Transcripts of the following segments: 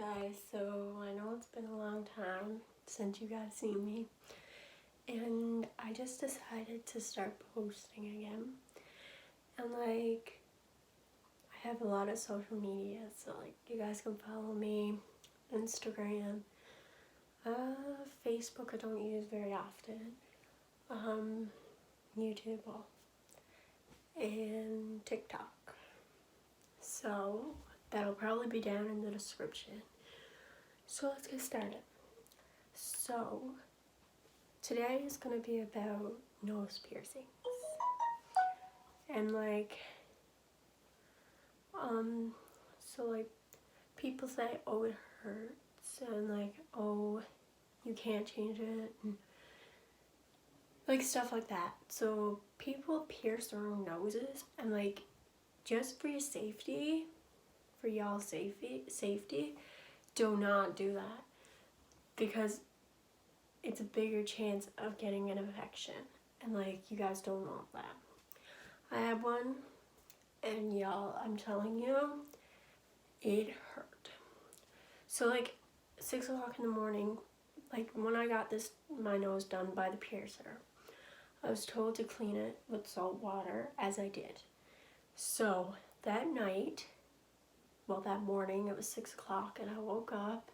guys, so I know it's been a long time since you guys seen me, and I just decided to start posting again. And like, I have a lot of social media, so like you guys can follow me, Instagram, Facebook I don't use very often, YouTube, and TikTok. So that'll probably be down in the description. So let's get started. So today is gonna be about nose piercings. And so like people say, oh, it hurts, and like, oh, you can't change it, and like stuff like that. So people pierce their own noses, and like, just for your safety, for y'all's safety, do not do that, because it's a bigger chance of getting an infection, and like, you guys don't want that. I had one, and y'all, I'm telling you, it hurt. So like 6 o'clock in the morning, like when I got my nose done by the piercer, I was told to clean it with salt water, as I did. So that night, well, that morning, it was 6 o'clock, and I woke up,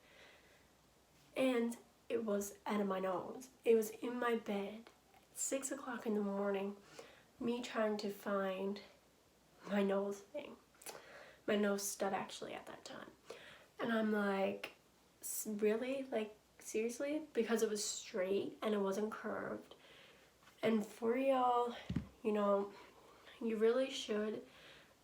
and it was out of my nose. It was in my bed at 6 o'clock in the morning, me trying to find my nose thing. My nose stud, actually, at that time. And I'm like, really? Like, seriously? Because it was straight and it wasn't curved. And for y'all, you know, you really should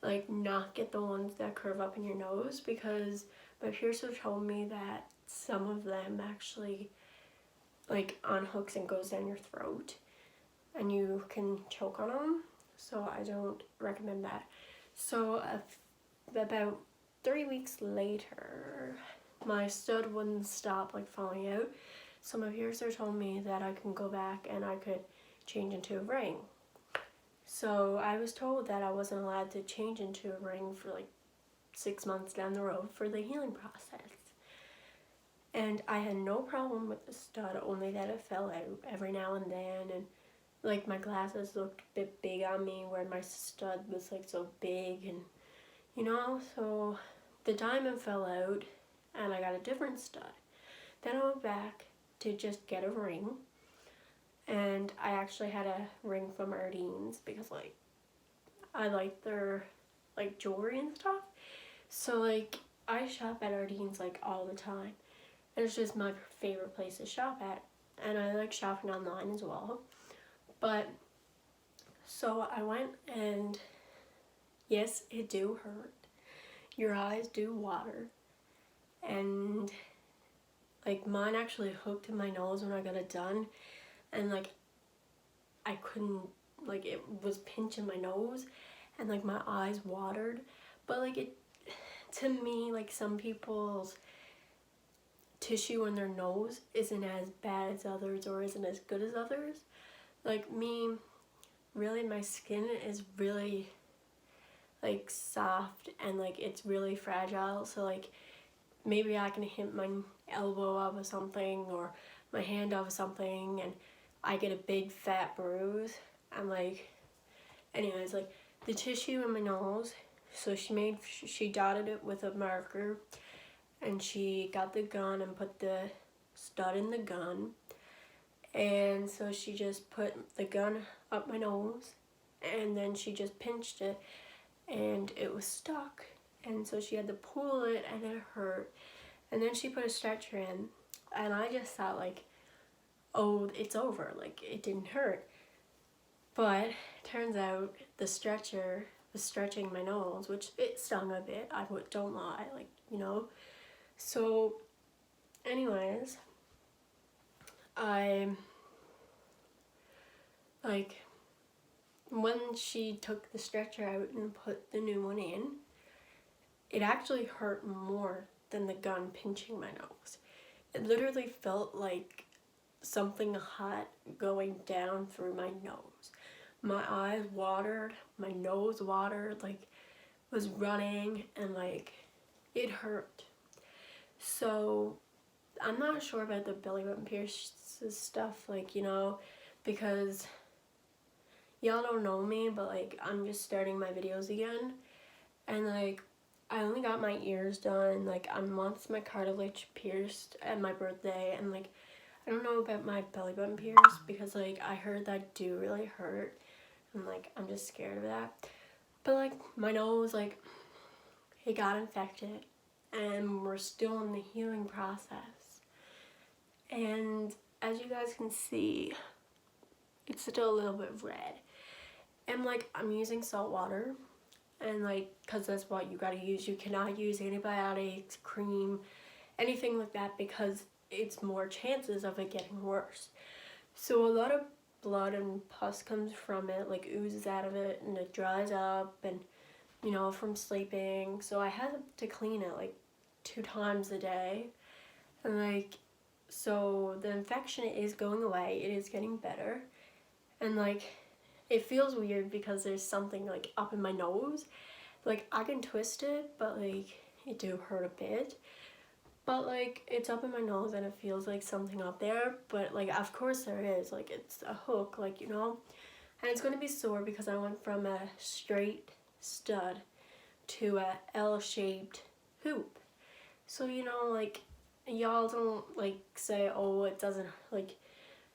like not get the ones that curve up in your nose, because my piercer told me that some of them actually like unhooks and goes down your throat and you can choke on them. So I don't recommend that. So about 3 weeks later, my stud wouldn't stop like falling out. So my piercer told me that I can go back and I could change into a ring. So I was told that I wasn't allowed to change into a ring for like 6 months down the road for the healing process. And I had no problem with the stud, only that it fell out every now and then, and like my glasses looked a bit big on me where my stud was like so big, and you know, so the diamond fell out and I got a different stud. Then I went back to just get a ring, and I actually had a ring from Ardene's because like I like their like jewelry and stuff. So like I shop at Ardene's like all the time, and it's just my favorite place to shop at, and I like shopping online as well. But so I went, and yes, it do hurt. Your eyes do water, and like mine actually hooked in my nose when I got it done, and like I couldn't, like it was pinching my nose, and like my eyes watered. But like it, to me, like some people's tissue in their nose isn't as bad as others or isn't as good as others. Like me, really, my skin is really like soft, and like it's really fragile, so like maybe I can hit my elbow off of something or my hand off of something and I get a big fat bruise. And like, anyways, like the tissue in my nose, so she dotted it with a marker, and she got the gun and put the stud in the gun, and so she just put the gun up my nose, and then she just pinched it and it was stuck, and so she had to pull it and it hurt. And then she put a stretcher in, and I just thought like, oh, it's over, like it didn't hurt. But turns out the stretcher was stretching my nose, which it stung a bit, I don't lie, like, you know. So anyways, I like, when she took the stretcher out and put the new one in, it actually hurt more than the gun pinching my nose. It literally felt like something hot going down through my nose. My eyes watered, my nose watered, like was running, and like it hurt. So I'm not sure about the belly button pierces stuff, like, you know, because y'all don't know me, but like I'm just starting my videos again, and like I only got my ears done, like I once my cartilage pierced at my birthday, and like I don't know about my belly button pierce because like I heard that do really hurt, and like I'm just scared of that. But like my nose, like it got infected, and we're still in the healing process. And as you guys can see, it's still a little bit red. And like I'm using salt water, and like because that's what you gotta use. You cannot use antibiotics, cream, anything like that, because it's more chances of it getting worse. So a lot of blood and pus comes from it, like oozes out of it, and it dries up, and you know, from sleeping. So I had to clean it like 2 times a day, and like so the infection is going away. It is getting better, and like it feels weird because there's something like up in my nose. Like I can twist it, but like it do hurt a bit. But like it's up in my nose and it feels like something up there. But like of course there is. Like it's a hook, like, you know. And it's gonna be sore because I went from a straight stud to a L-shaped hoop. So, you know, like y'all don't like say, oh, it doesn't, like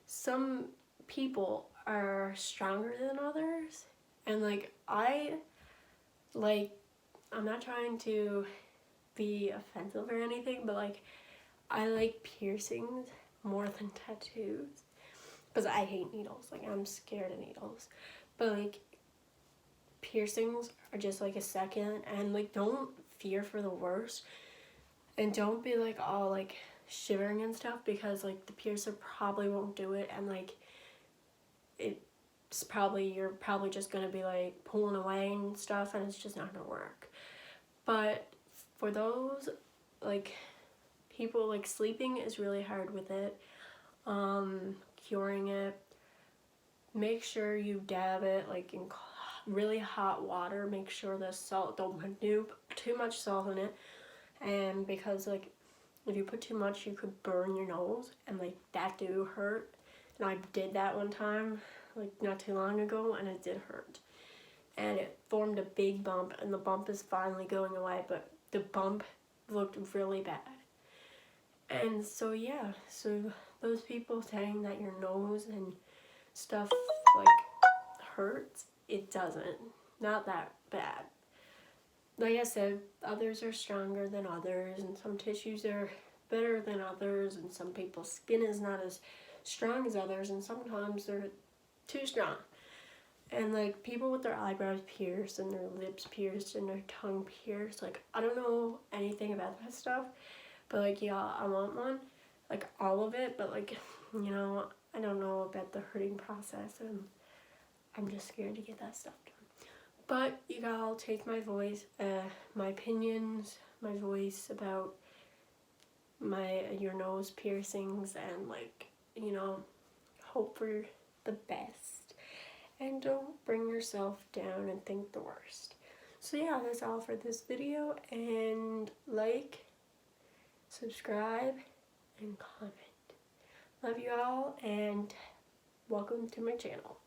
some people are stronger than others, and like like I'm not trying to be offensive or anything, but like I like piercings more than tattoos because I hate needles. Like I'm scared of needles, but like piercings are just like a second, and like don't fear for the worst, and don't be like all like shivering and stuff, because like the piercer probably won't do it, and like you're probably just gonna be like pulling away and stuff, and it's just not gonna work. But for those like people, like sleeping is really hard with it, curing it, make sure you dab it like in really hot water. Make sure the salt, don't do too much salt in it, and because like if you put too much you could burn your nose, and like that do hurt. And I did that one time like not too long ago, and it did hurt, and it formed a big bump, and the bump is finally going away, but the bump looked really bad. And so yeah, so those people saying that your nose and stuff like hurts, it doesn't, not that bad. Like I said, others are stronger than others, and some tissues are better than others, and some people's skin is not as strong as others, and sometimes they're too strong. And like people with their eyebrows pierced and their lips pierced and their tongue pierced, like I don't know anything about that stuff, but like yeah, I want one, like all of it, but like, you know, I don't know about the hurting process, and I'm just scared to get that stuff done. But you gotta take my voice, my opinions, my voice about your nose piercings, and like, you know, hope for the best, and don't bring yourself down and think the worst. So yeah, that's all for this video, and like, subscribe, and comment. Love you all, and welcome to my channel.